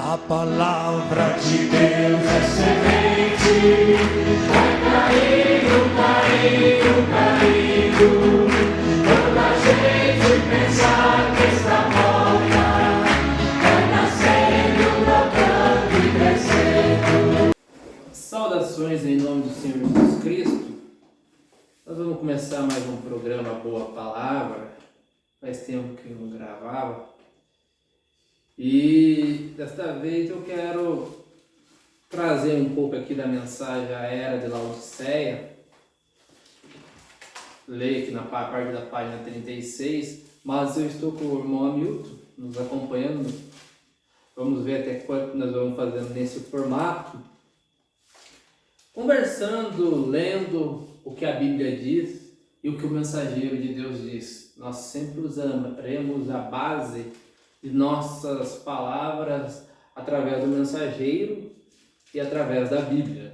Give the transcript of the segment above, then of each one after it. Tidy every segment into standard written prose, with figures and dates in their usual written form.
A palavra de Deus é semente, vai caindo, caindo, caindo. Quando a gente pensar que está morta, vai nascendo, brotando e crescendo. Saudações em nome do Senhor Jesus Cristo. Nós vamos começar mais um programa Boa Palavra. Faz tempo que eu não gravava. E desta vez eu quero trazer um pouco aqui da mensagem A Era de Laodiceia. Leio aqui na parte da página 36, mas eu estou com o irmão Hamilton nos acompanhando. Vamos ver até quanto nós vamos fazendo nesse formato. Conversando, lendo o que a Bíblia diz e o que o mensageiro de Deus diz. Nós sempre usaremos a base de nossas palavras através do mensageiro e através da Bíblia,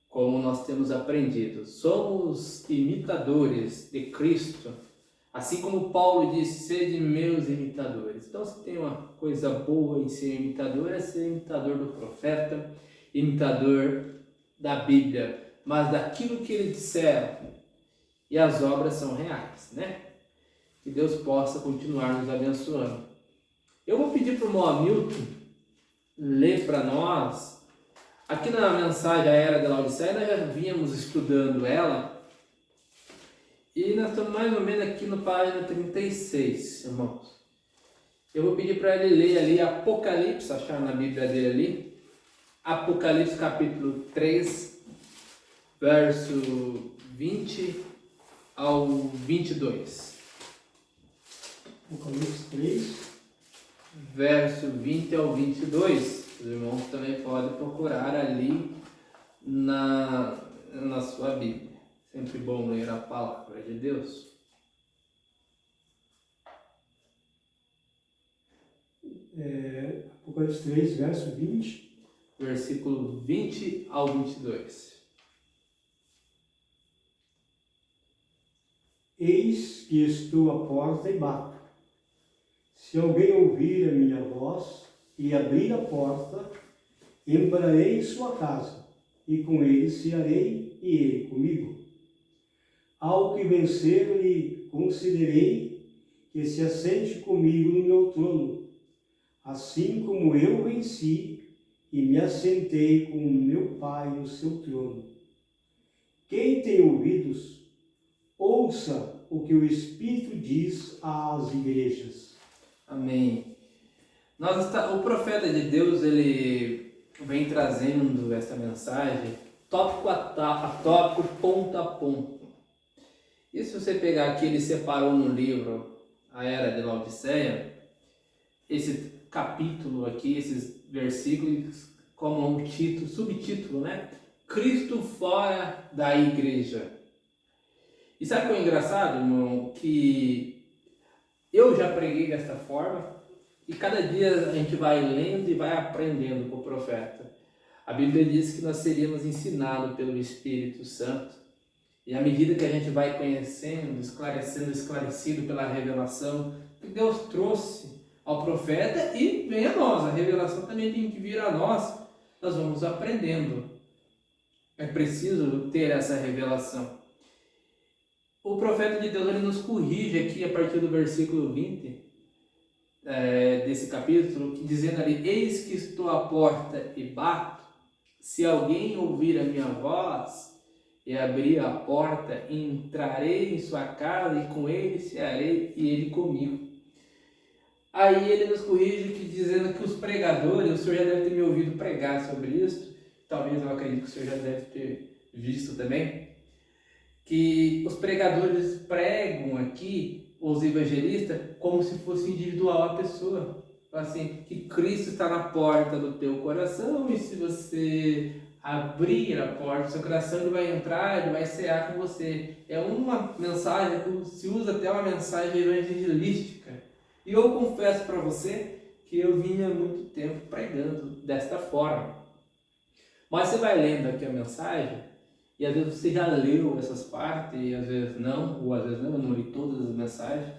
como nós temos aprendido. Somos imitadores de Cristo, assim como Paulo disse, sede meus imitadores. Então, se tem uma coisa boa em ser imitador, é ser imitador do profeta, imitador da Bíblia, mas daquilo que ele disser, e as obras são reais, né? Que Deus possa continuar nos abençoando. Eu vou pedir para o irmão Hamilton ler para nós, aqui na mensagem A Era de Laodiceia, nós já vínhamos estudando ela, e nós estamos mais ou menos aqui no página 36, irmãos. Eu vou pedir para ele ler ali Apocalipse, achar na Bíblia dele ali, Apocalipse capítulo 3, verso 20 ao 22. Apocalipse 3, verso 20 ao 22. Os irmãos também podem procurar ali na sua Bíblia. Sempre bom ler a palavra de Deus. Apocalipse 3, verso 20. Versículo 20 ao 22. Eis que estou à porta e bato. Se alguém ouvir a minha voz e abrir a porta, entrarei em sua casa, e com ele cearei, e ele comigo. Ao que vencer, lhe concederei que se assente comigo no meu trono, assim como eu venci e me assentei com o meu Pai no seu trono. Quem tem ouvidos, ouça o que o Espírito diz às igrejas. Amém. O profeta de Deus, ele vem trazendo essa mensagem tópico a tópico, ponto a ponto. E se você pegar aqui, ele separou no livro A Era de Laodiceia, esse capítulo aqui, esses versículos, como um título, subtítulo, né? Cristo fora da igreja. E sabe o que é engraçado, irmão? Que eu já preguei dessa forma e cada dia a gente vai lendo e vai aprendendo com o profeta. A Bíblia diz que nós seríamos ensinados pelo Espírito Santo. E à medida que a gente vai conhecendo, esclarecido pela revelação que Deus trouxe ao profeta e vem a nós, a revelação também tem que vir a nós, nós vamos aprendendo. É preciso ter essa revelação. O profeta de Deus, ele nos corrige aqui a partir do versículo 20 desse capítulo, dizendo ali, eis que estou à porta e bato, se alguém ouvir a minha voz e abrir a porta, entrarei em sua casa e com ele cearei e ele comigo. Aí ele nos corrige dizendo que os pregadores, o senhor já deve ter me ouvido pregar sobre isso, talvez eu acredito que o senhor já deve ter visto também, que os pregadores pregam aqui, os evangelistas, como se fosse individual a pessoa. Assim, que Cristo está na porta do teu coração e se você abrir a porta do seu coração, ele vai entrar, ele vai cear com você. É uma mensagem, se usa até uma mensagem evangelística. E eu confesso para você que eu vinha há muito tempo pregando desta forma. Mas você vai lendo aqui a mensagem, e às vezes você já leu essas partes, e às vezes não, ou às vezes não, eu não li todas as mensagens.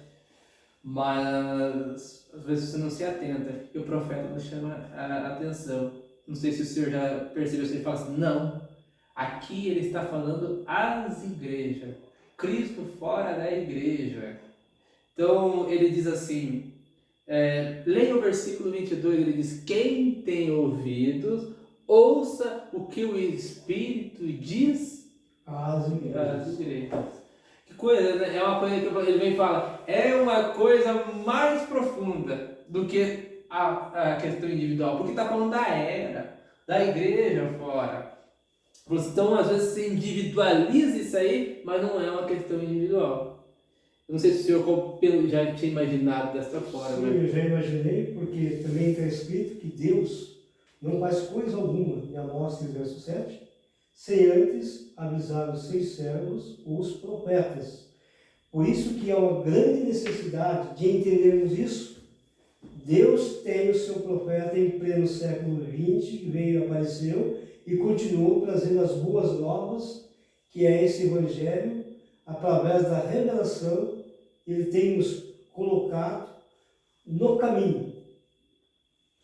mas às vezes você não se atenta e o profeta nos chama a atenção. Não sei se o senhor já percebeu, se ele fala assim, não, aqui ele está falando às igrejas, Cristo fora da igreja. Então ele diz assim, leia o versículo 22, ele diz, quem tem ouvidos, ouça o que o Espírito diz Às igrejas. Que coisa, né? É uma coisa que ele vem e fala, é uma coisa mais profunda do que a questão individual, porque está falando da era, da igreja fora. Então, às vezes, você individualiza isso aí, mas não é uma questão individual. Eu não sei se o senhor já tinha imaginado dessa forma. Sim, eu já imaginei, porque também está escrito que Deus não faz coisa alguma, em Amós 3, verso 7, sem antes avisar os seus servos, os profetas. Por isso que há uma grande necessidade de entendermos isso. Deus tem o seu profeta em pleno século XX, que veio, apareceu e continuou trazendo as boas novas, que é esse Evangelho, através da revelação, ele tem nos colocado no caminho.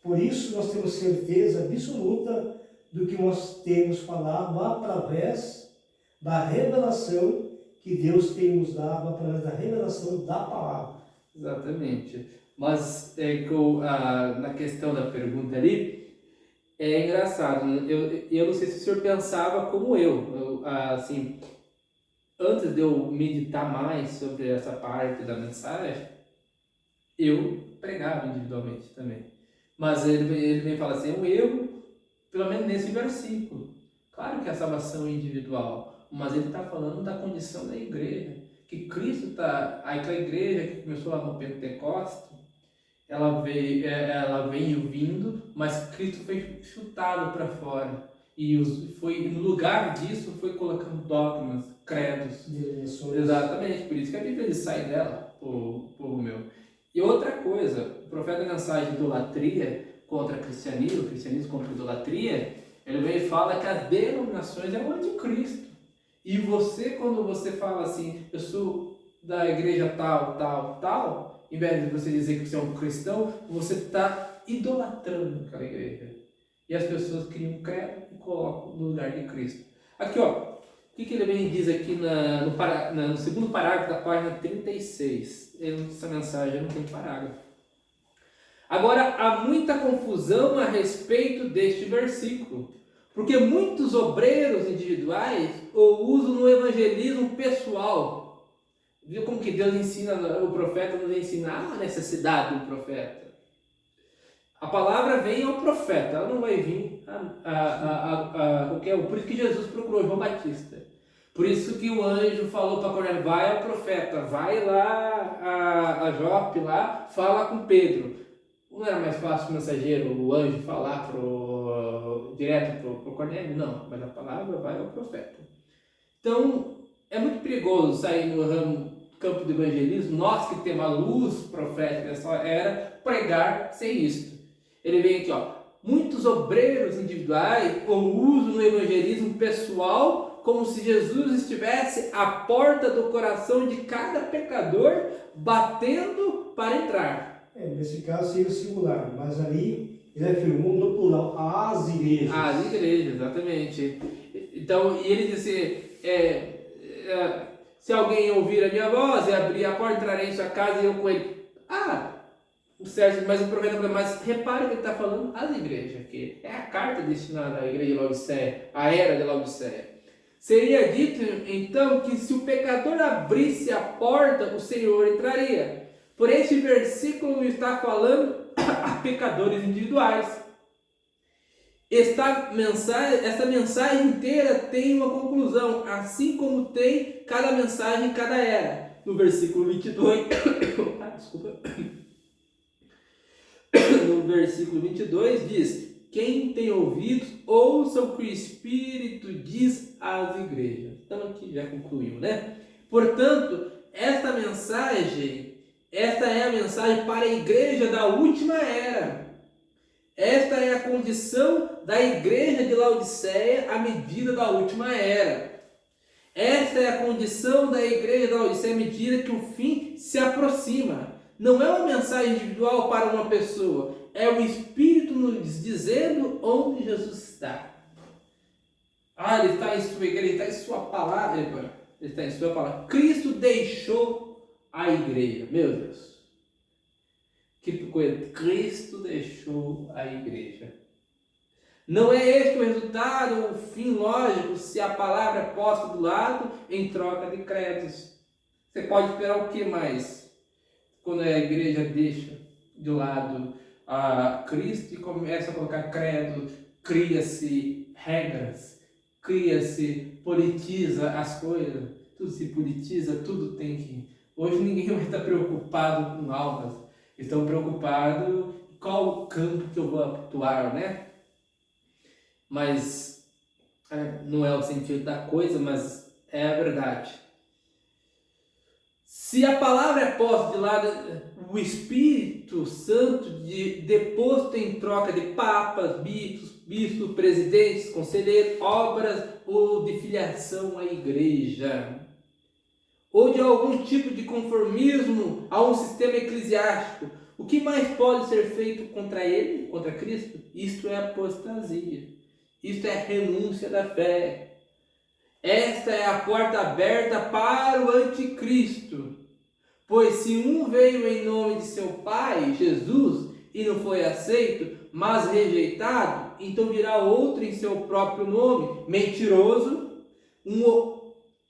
Por isso nós temos certeza absoluta do que nós temos falado através da revelação que Deus tem nos dado, através da revelação da palavra. Exatamente. Mas na questão da pergunta ali, é engraçado. Eu não sei se o senhor pensava como eu. Assim, antes de eu meditar mais sobre essa parte da mensagem, eu pregava individualmente também. Mas ele vem falar assim, é um erro, pelo menos nesse versículo. Claro que a salvação é individual, mas ele está falando da condição da igreja. Que Cristo está... Aquela igreja que começou lá no Pentecostes, ela veio vindo, mas Cristo foi chutado para fora. E no lugar disso, foi colocando dogmas, credos. Exatamente, por isso que a Bíblia sai dela, povo meu. E outra coisa, o profeta da mensagem de idolatria contra cristianismo contra idolatria, ele vem e fala que as denominações é o anticristo. E você, quando você fala assim, eu sou da igreja tal, em vez de você dizer que você é um cristão, você está idolatrando aquela igreja. E as pessoas criam um credo e colocam no lugar de Cristo. Aqui, ó, o que ele vem e diz aqui no segundo parágrafo da página 36. Essa mensagem não tem parágrafo. Agora, há muita confusão a respeito deste versículo, porque muitos obreiros individuais o usam no evangelismo pessoal. Viu como que Deus ensina, o profeta nos ensina a necessidade do profeta? A palavra vem ao profeta, ela não vai vir por isso que Jesus procurou João Batista. Por isso que o anjo falou para Cornélio, vai ao profeta, vai lá a Jope, lá, fala com Pedro. Não era mais fácil o mensageiro, o anjo, falar direto para o Cornélio? Não, mas a palavra vai ao profeta. Então, é muito perigoso sair no campo do evangelismo, nós que temos a luz profética dessa era, pregar sem isto. Ele vem aqui, ó, muitos obreiros individuais o usam no evangelismo pessoal como se Jesus estivesse à porta do coração de cada pecador, batendo para entrar. Nesse caso seria o singular, mas ali ele afirmou no plural, as igrejas. As igrejas, exatamente. Então, e ele disse, se alguém ouvir a minha voz e abrir a porta, entrarei em sua casa e eu com ele. Certo, mas o profeta falou, mas repare que ele está falando as igrejas aqui. É a carta destinada à igreja de Laodiceia, à era de Laodiceia. Seria dito, então, que se o pecador abrisse a porta, o Senhor entraria. Por este versículo está falando a pecadores individuais. Essa mensagem inteira tem uma conclusão, assim como tem cada mensagem em cada era. No versículo 22... desculpa... No versículo 22 diz, quem tem ouvidos, ouça o que o Espírito diz às igrejas. Então aqui já concluímos, né? Portanto, esta é a mensagem para a igreja da última era. Esta é a condição da igreja de Laodiceia à medida da última era. Esta é a condição da igreja de Laodiceia à medida que o fim se aproxima. Não é uma mensagem individual para uma pessoa, é o Espírito nos dizendo onde Jesus está. Ele está em sua igreja, ele está em sua palavra, ele está em sua palavra. Cristo deixou a igreja, meu Deus. Que coisa, Cristo deixou a igreja. Não é este o resultado, o fim lógico, se a palavra é posta do lado em troca de créditos. Você pode esperar o que mais? Quando a igreja deixa de lado a Cristo e começa a colocar credo, cria-se regras, politiza as coisas, tudo se politiza, tudo tem que... Hoje ninguém vai estar preocupado com almas, estão preocupados em qual campo que eu vou atuar, né? Mas não é o sentido da coisa, mas é a verdade. Se a palavra é posta de lado, o Espírito Santo deposto em troca de papas, bispos, presidentes, conselheiros, obras ou de filiação à igreja, ou de algum tipo de conformismo a um sistema eclesiástico, o que mais pode ser feito contra ele, contra Cristo? Isto é apostasia. Isto é renúncia da fé. Esta é a porta aberta para o anticristo. Pois se um veio em nome de seu Pai, Jesus, e não foi aceito, mas rejeitado, então virá outro em seu próprio nome, mentiroso, um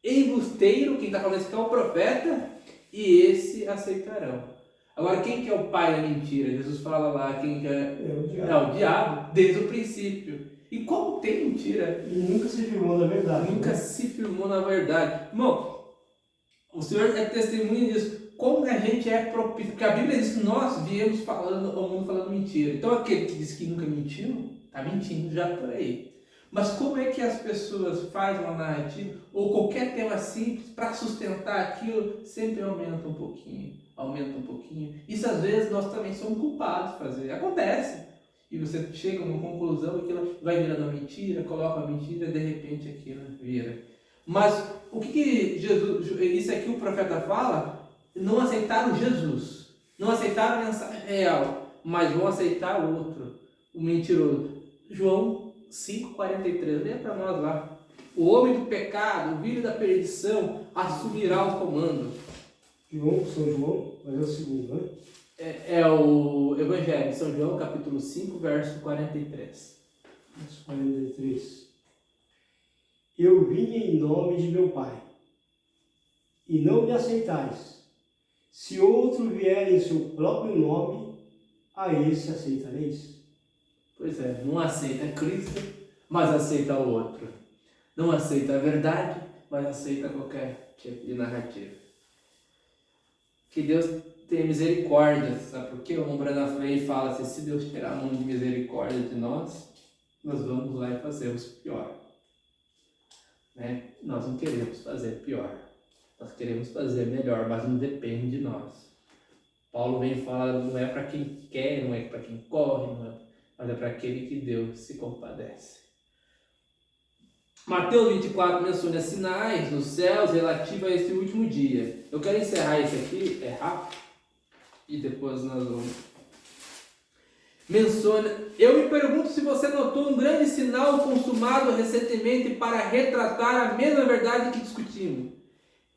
embusteiro, quem está falando isso é o profeta, e esse aceitarão. Agora, quem que é o pai da mentira? Jesus fala lá, quem que é o diabo. É o diabo, desde o princípio. E como tem mentira? E nunca se firmou na verdade. Nunca se firmou na verdade. Irmão, o Senhor é testemunha disso. Como a gente é propício? Porque a Bíblia diz que nós viemos falando, ao mundo falando mentira. Então aquele que diz que nunca mentiu, está mentindo já por aí. Mas como é que as pessoas fazem uma narrativa, ou qualquer tema simples, para sustentar aquilo, sempre aumenta um pouquinho. Isso às vezes nós também somos culpados de fazer. Acontece. E você chega a uma conclusão e aquilo vai virando uma mentira, coloca uma mentira, de repente aquilo vira. Mas o que Jesus, isso aqui o profeta fala, não aceitaram Jesus, não aceitaram a mensagem real, mas vão aceitar o outro, o mentiroso. João 5,43, leia para nós lá. O homem do pecado, o filho da perdição, assumirá o comando. São João, mas é o segundo, né? É o Evangelho de São João, capítulo 5, verso 43. Verso 43. Eu vim em nome de meu Pai, e não me aceitais. Se outro vier em seu próprio nome, a esse aceitareis. Pois é, não aceita Cristo, mas aceita o outro. Não aceita a verdade, mas aceita qualquer tipo de narrativa. Que Deus tenha misericórdia, sabe por quê? O Brandon Flay fala assim, se Deus tirar a mão de misericórdia de nós vamos lá e fazemos pior. Né? Nós não queremos fazer pior, nós queremos fazer melhor, mas não depende de nós. Paulo vem falar, não é para quem quer, não é para quem corre, mas é para aquele que Deus se compadece. Mateus 24 menciona sinais nos céus relativos a esse último dia. Eu quero encerrar isso aqui, é rápido, e depois nós vamos... Menciona, eu me pergunto se você notou um grande sinal consumado recentemente para retratar a mesma verdade que discutimos.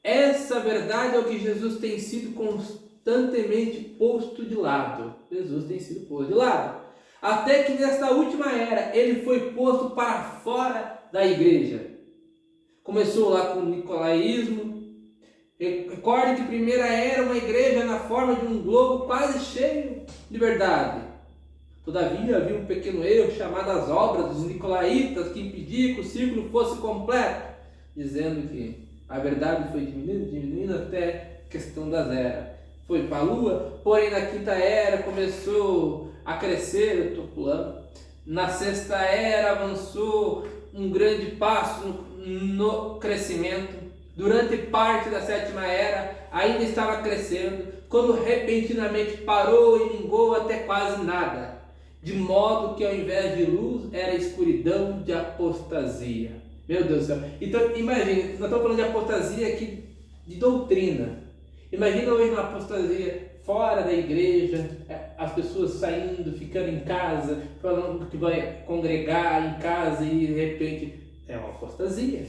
Essa verdade é o que Jesus tem sido constantemente posto de lado. Jesus tem sido posto de lado. Até que nesta última era, ele foi posto para fora da igreja. Começou lá com o nicolaísmo. Recorde que a primeira era uma igreja na forma de um globo quase cheio de verdade. Todavia havia um pequeno erro chamado as obras dos nicolaítas que impedia que o círculo fosse completo, dizendo que a verdade foi diminuindo até a questão das eras. Foi para a lua, porém na quinta era começou a crescer, eu estou pulando. Na sexta era avançou um grande passo no crescimento. Durante parte da sétima era ainda estava crescendo, quando repentinamente parou e mingou até quase nada. De modo que ao invés de luz era escuridão de apostasia. Meu Deus do céu. Então imagine, nós estamos falando de apostasia aqui, de doutrina. Imagina hoje uma apostasia fora da igreja, as pessoas saindo, ficando em casa, falando que vai congregar em casa e de repente é uma apostasia.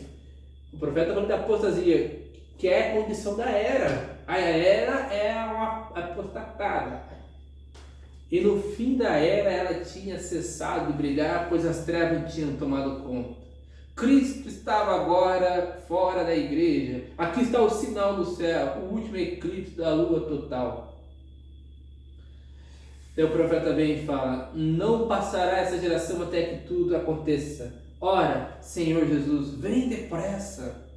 O profeta está falando da apostasia, que é a condição da era. A era é uma apostatada. E no fim da era ela tinha cessado de brilhar, pois as trevas tinham tomado conta. Cristo estava agora fora da igreja. Aqui está o sinal do céu, o último eclipse da lua total. Então o profeta vem e fala: não passará essa geração até que tudo aconteça. Ora, Senhor Jesus, vem depressa.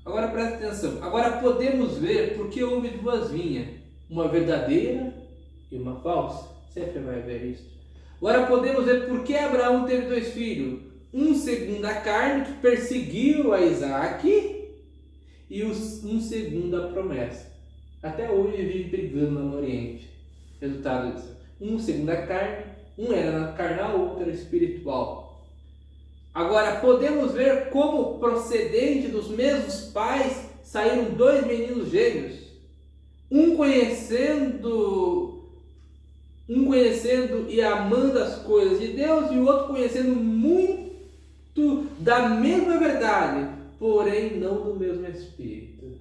Agora presta atenção. Agora podemos ver porque houve duas vinhas, uma verdadeira e uma falsa. Sempre vai haver isso. Agora podemos ver por que Abraão teve dois filhos. Um segundo a carne, que perseguiu a Isaac, e um segundo a promessa. Até hoje vive brigando lá no Oriente. Resultado disso. Um segundo a carne, um era carnal, o outro era espiritual. Agora podemos ver como procedente dos mesmos pais saíram dois meninos gêmeos. Um conhecendo e amando as coisas de Deus, e o outro conhecendo muito da mesma verdade, porém não do mesmo Espírito.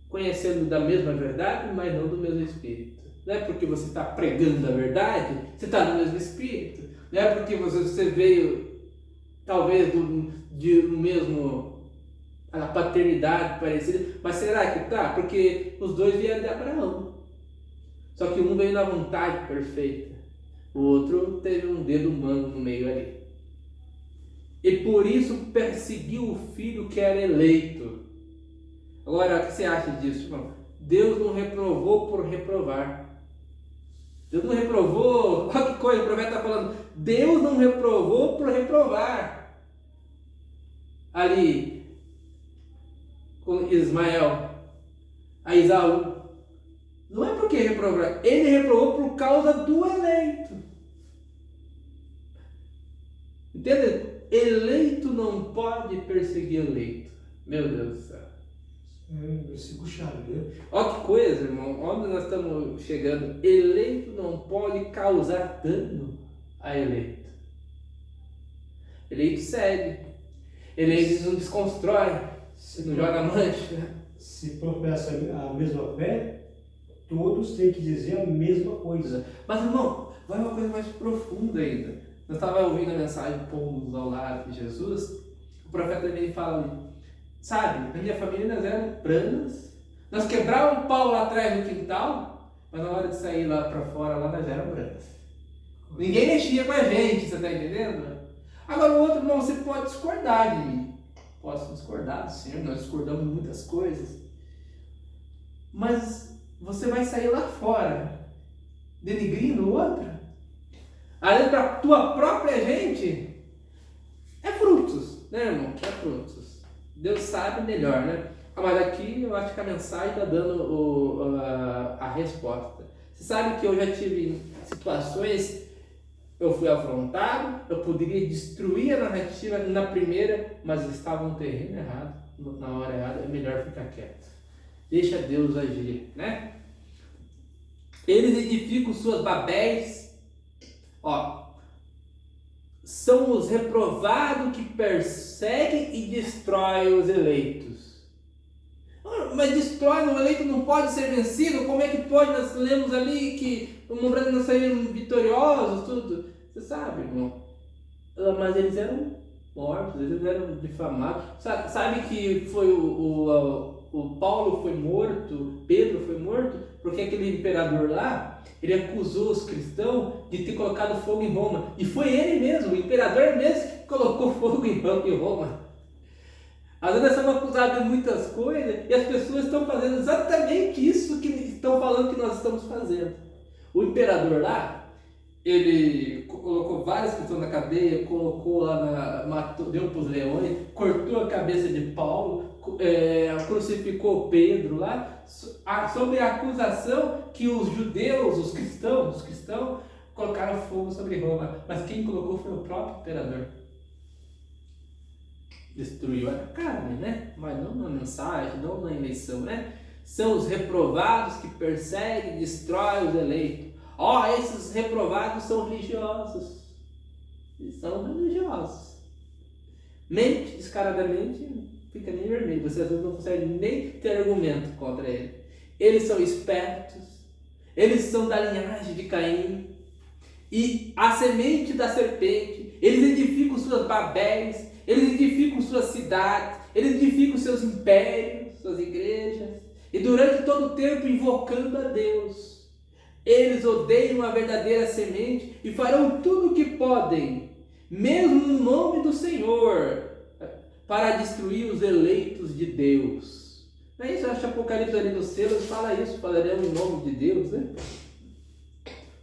Conhecendo da mesma verdade, mas não do mesmo Espírito. Não é porque você está pregando a verdade, você está no mesmo Espírito. Não é porque você veio, talvez, de mesmo, a paternidade parecida, mas será que está? Porque os dois vieram de Abraão. Só que um veio na vontade perfeita, o outro teve um dedo humano no meio ali. E por isso perseguiu o filho que era eleito. Agora, o que você acha disso, irmão? Deus não reprovou por reprovar. Deus não reprovou. Olha que coisa, o profeta está falando. Deus não reprovou por reprovar. Ali, com Ismael, a Isaú. Não é porque reprovou. Ele reprovou por causa do eleito. Entende? Eleito não pode perseguir eleito. Meu Deus do céu. Versículo chave, né? Olha que coisa, irmão. Onde nós estamos chegando? Eleito não pode causar dano a eleito. Eleito cede. Eleito não desconstrói. Não joga mancha. Se professa a mesma fé, todos têm que dizer a mesma coisa. Mas, irmão, vai uma coisa mais profunda ainda. Eu estava ouvindo a mensagem Pomos ao lado de Jesus. O profeta vem e fala ali: sabe, na minha família nós éramos pranas, nós quebrávamos um pau lá atrás no quintal, mas na hora de sair lá para fora, lá nós éramos brancas. Ninguém mexia com a gente, você está entendendo? Agora o outro, irmão, você pode discordar de mim. Posso discordar do Senhor, nós discordamos de muitas coisas. Mas você vai sair lá fora, denigrindo o outro? Ali para a tua própria gente, é frutos, né, irmão? É frutos. Deus sabe melhor, né? Mas aqui eu acho que a mensagem está dando a resposta. Você sabe que eu já tive situações, eu fui afrontado, eu poderia destruir a narrativa na primeira, mas estava no terreno errado, na hora errada, é melhor ficar quieto. Deixa Deus agir, né? Eles edificam suas babéis. Ó, são os reprovados que perseguem e destroem os eleitos. Mas destrói, o eleito não pode ser vencido? Como é que pode? Nós lemos ali que o mundo não saíram vitoriosos, tudo. Você sabe, irmão? Mas eles eram mortos, eles eram difamados. Sabe que foi o Paulo foi morto, Pedro foi morto, porque aquele imperador lá, ele acusou os cristãos de ter colocado fogo em Roma. E foi ele mesmo, o imperador mesmo, que colocou fogo em Roma. Às vezes nós somos acusados de muitas coisas e as pessoas estão fazendo exatamente isso que estão falando que nós estamos fazendo. O imperador lá, ele colocou várias pessoas na cadeia, colocou lá, matou, deu para os leões, cortou a cabeça de Paulo, crucificou Pedro lá, sobre a acusação que os judeus, os cristãos, colocaram fogo sobre Roma. Mas quem colocou foi o próprio imperador. Destruiu a carne, né? Mas não na mensagem, não na eleição, né? São os reprovados que perseguem e destroem os eleitos. Esses reprovados são religiosos. Eles são religiosos. Mente descaradamente, fica nem vermelho. Você às vezes não consegue nem ter argumento contra ele. Eles são espertos. Eles são da linhagem de Caim. E a semente da serpente. Eles edificam suas Babéis. Eles edificam suas cidades. Eles edificam seus impérios, suas igrejas. E durante todo o tempo invocando a Deus. Eles odeiam a verdadeira semente e farão tudo o que podem, mesmo no nome do Senhor, para destruir os eleitos de Deus. Não é isso? Eu acho que Apocalipse ali nos selos fala isso, falarão em nome de Deus, né?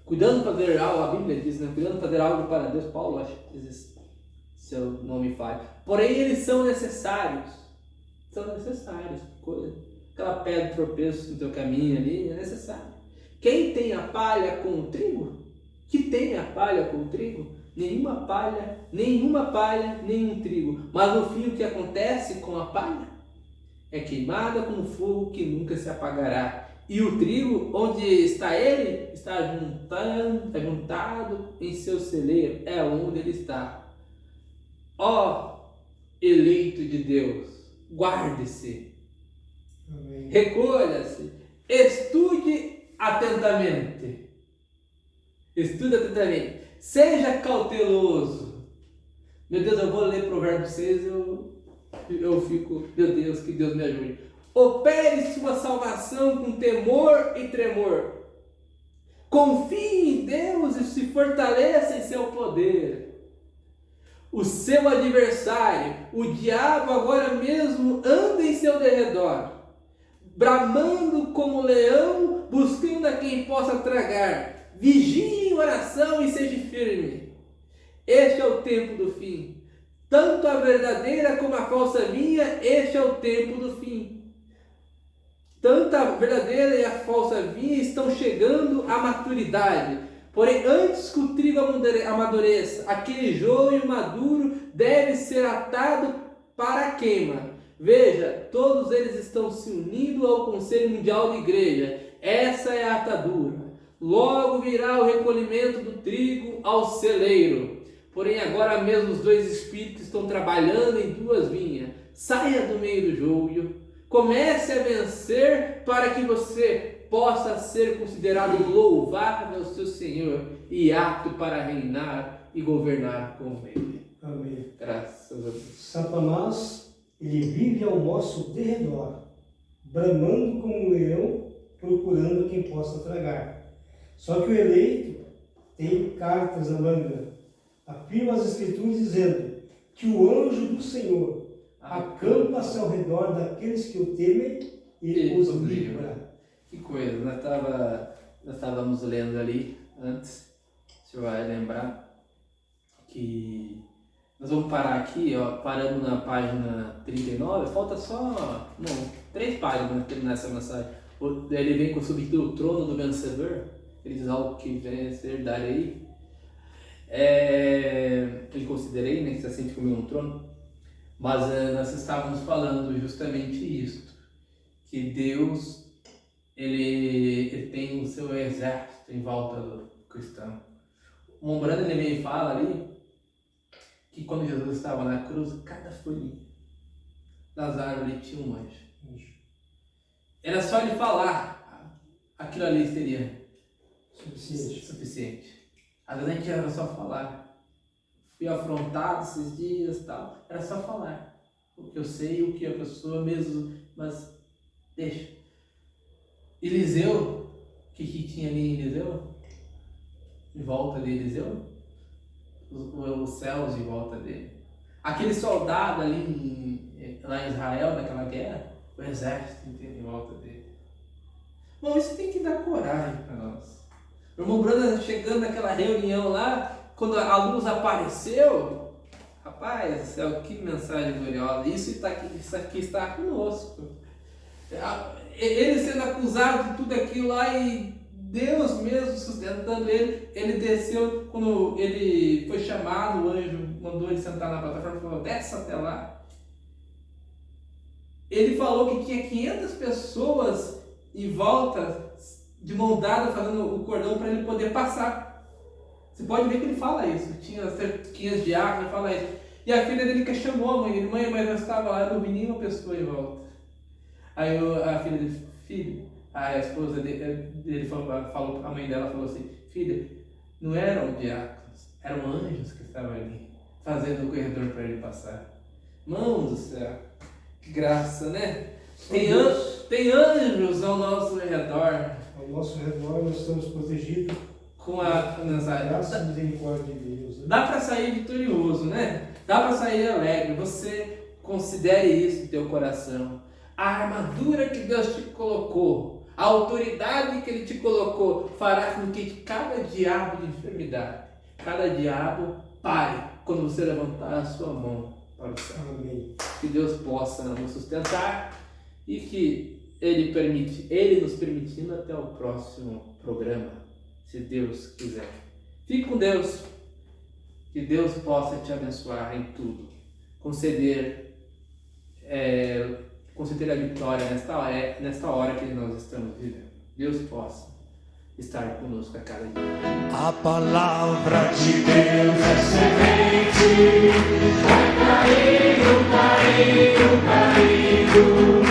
Cuidando de fazer algo, a Bíblia diz, né? Cuidando de fazer algo para Deus, Paulo acho que diz, se eu não me falho. Porém, eles são necessários. São necessários. Aquela pedra de tropeço no teu caminho ali é necessário. Quem tem a palha com o trigo? Que tem a palha com o trigo? Nenhuma palha, nenhum trigo. Mas no fim o que acontece com a palha? É queimada com um fogo que nunca se apagará. E o trigo, onde está ele? Está juntado em seu celeiro. É onde ele está. Eleito de Deus, guarde-se. Amém. Recolha-se. Estude atentamente. Estude atentamente. Seja cauteloso. Meu Deus, eu vou ler Provérbios 6, eu fico, meu Deus, que Deus me ajude. Opere sua salvação com temor e tremor. Confie em Deus e se fortaleça em seu poder. O seu adversário, o diabo, agora mesmo anda em seu derredor, bramando como leão, buscando a quem possa tragar. Vigie em oração e seja firme. Este é o tempo do fim. Tanto a verdadeira como a falsa vinha, este é o tempo do fim. Tanto a verdadeira e a falsa vinha estão chegando à maturidade. Porém, antes que o trigo amadureça, aquele joio maduro deve ser atado para a queima. Veja, todos eles estão se unindo ao Conselho Mundial de Igreja. Essa é a atadura. Logo virá o recolhimento do trigo ao celeiro. Porém, agora mesmo os dois espíritos estão trabalhando em duas vinhas. Saia do meio do joio. Comece a vencer para que você possa ser considerado louvável ao seu Senhor e apto para reinar e governar com ele. Amém. Graças a Deus. Satanás, ele vive ao nosso derredor, bramando como um leão, procurando quem possa tragar. Só que o eleito tem cartas na manga. Afirma as Escrituras dizendo que o anjo do Senhor acampa-se ao redor daqueles que o temem e os livra. Que coisa, nós estávamos lendo ali antes, você vai lembrar, que nós vamos parar aqui, parando na página 39, falta só 3 páginas para terminar essa mensagem. Ele vem com o subtítulo Trono do Vencedor, ele diz algo que vencer darei. Ele considerei, né, que se assente comigo no trono, mas nós estávamos falando justamente isso, que Deus ele tem o seu exército em volta do cristão. O Mombrando ele me fala ali que quando Jesus estava na cruz, cada folhinha das árvores tinha um anjo. Era só ele falar, aquilo ali seria suficiente. Às vezes a gente era só falar. Fui afrontado esses dias e tal. Era só falar o que eu sei, o que a pessoa mesmo, mas deixa. Eliseu, o que tinha ali em Eliseu? Em volta de Eliseu? Os céus em volta dele. Aquele soldado ali lá em Israel, naquela guerra, o exército inteiro em volta dele. Bom, isso tem que dar coragem para nós. O irmão Branda chegando naquela reunião lá, quando a luz apareceu, rapaz do céu, que mensagem gloriosa. Isso aqui está conosco. Ele sendo acusado de tudo aquilo lá e Deus mesmo sustentando ele, ele desceu, quando ele foi chamado, o anjo mandou ele sentar na plataforma e falou, desce até lá. ele falou que tinha 500 pessoas em volta, de mão dada, fazendo o cordão para ele poder passar. Você pode ver que ele fala isso. Tinha 500 diáconos, ele fala isso. E a filha dele que chamou a mãe dele: mãe, mas eu estava lá, eu não vi nenhuma pessoa em volta. Aí a filha dele: filho, a esposa dele falou, a mãe dela falou assim: filha, não eram diáconos, eram anjos que estavam ali, fazendo o corredor para ele passar. Mãos do céu, que graça, né? Tem anjos ao nosso redor. Ao nosso redor nós estamos protegidos Com a mensagem. graça e misericórdia de Deus. Né? Dá para sair vitorioso, né? Dá para sair alegre. Você considere isso em teu coração. A armadura que Deus te colocou, a autoridade que Ele te colocou, fará com que cada diabo de enfermidade, cada diabo pare quando você levantar a sua mão para o céu. Amém. Que Deus possa nos sustentar e que Ele nos permitindo até o próximo programa, se Deus quiser. Fique com Deus. Que Deus possa te abençoar em tudo. Conceder a vitória nesta hora que nós estamos vivendo. Deus possa estar conosco a cada dia. A palavra de Deus é semente, vai caindo, caindo, caindo.